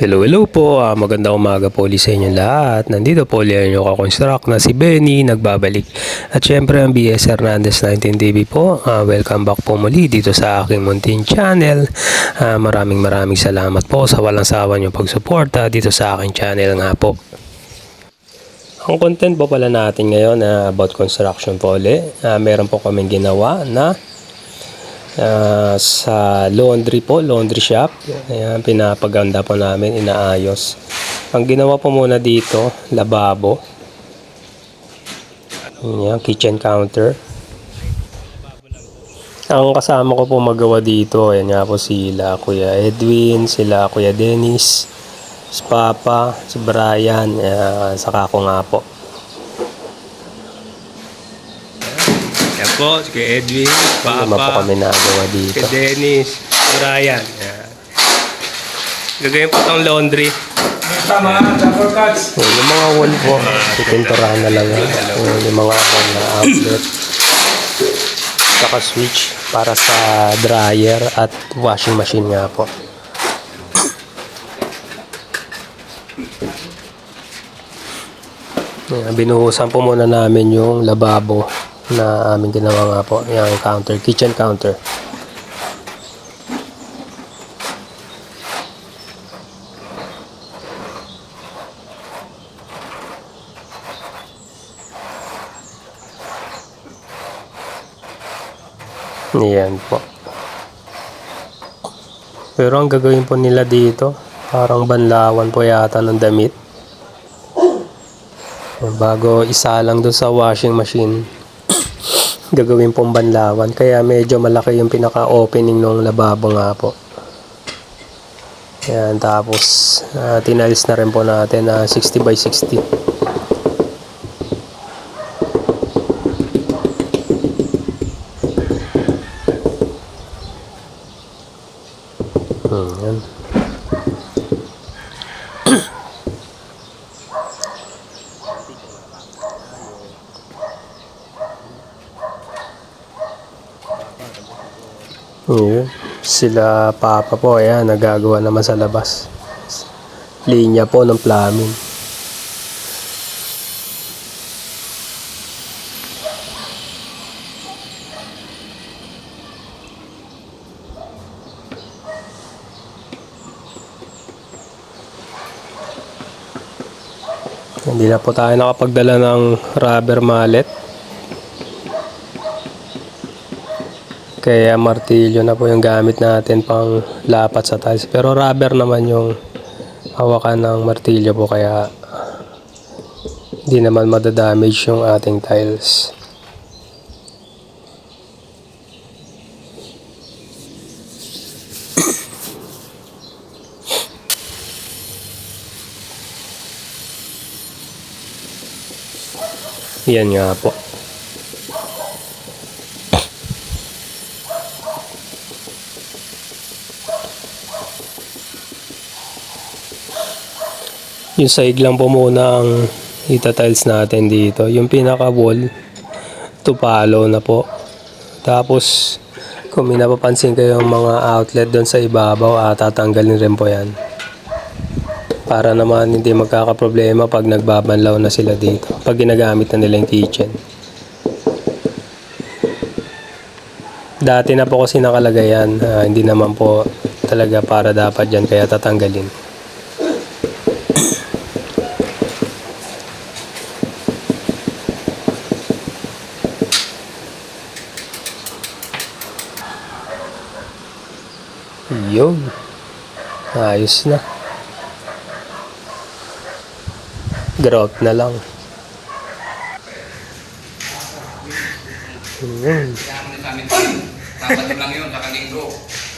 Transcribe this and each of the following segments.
Hello po, magandang umaga po ulit sa inyo lahat. Nandito po ulit yung kakonstruct na si Benny, nagbabalik. At syempre ang BS Hernandez 19 TV po. Welcome back po muli dito sa aking munting channel. Maraming salamat po sa walang sawa niyong pagsuporta dito sa aking channel nga po. Ang content po pala natin ngayon about construction po ulit. Meron po kaming ginawa na sa laundry shop. Ayan, pinapaganda po namin, inaayos. Ang ginawa po muna dito, lababo. Ayan, kitchen counter. Ang kasama ko po magawa dito, ayan nga po sila Kuya Edwin, sila Kuya Dennis, si Papa, si Brian, saka ako nga po. Yan po, si Edwin, Papa, po kami nagawa dito. Si Dennis, Brian. Yan. Gagawin po itong laundry. Tama, double cuts. Yung mga wall po, pipinturahan na lang yan. Yung mga outlet. Saka switch para sa dryer at washing machine nga po. Yan, binuhusan po muna namin yung lababo na aming ginawa nga po, yung counter, kitchen counter. Yan po. Pero ang gagawin po nila dito, parang banlawan po yata ng damit. Bago isa lang doon sa washing machine, gagawin pong banlawan. Kaya medyo malaki yung pinaka-opening ng lababo nga po. Yan, tapos tinalis na rin po natin na 60 by 60. Yan. Sila Papa po, ayan, nagagawa naman sa labas. Linya po ng plumbing. Hindi na po tayo nakapagdala ng rubber mallet. Kaya martilyo na po yung gamit natin pang lapat sa tiles. Pero rubber naman yung hawakan ng martilyo po, kaya hindi naman madadamage yung ating tiles. Yan nga po. Yung side lang po muna ang ita-tiles natin dito. Yung pinaka-wall, tupalo na po. Tapos, kung may napapansin kayo yung mga outlet doon sa ibabaw, tatanggalin rin po yan. Para naman hindi magkakaproblema pag nagbabanlaw na sila dito. Pag ginagamit na nila yung kitchen. Dati na po kasi nakalagay yan. Hindi naman po talaga para dapat yan, kaya tatanggalin. Yun. Ayos na. Grout na lang. Yun.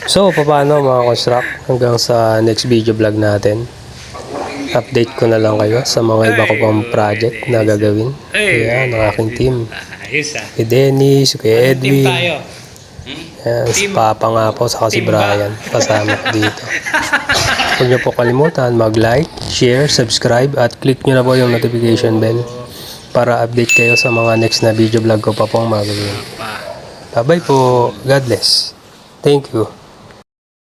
So, paano mga construct? Hanggang sa next video vlog natin. Update ko na lang kayo sa mga iba ko pang project na gagawin. Ayan, ang aking team. Si Dennis, si Edwin. Ayan, si Papa nga po, saka si Brian. Kasama ko dito. Huwag niyo po kalimutan mag-like, share, subscribe, at click niyo na po yung notification bell para update kayo sa mga next na video vlog ko pa pong magagawin. Bye-bye po. God bless. Thank you.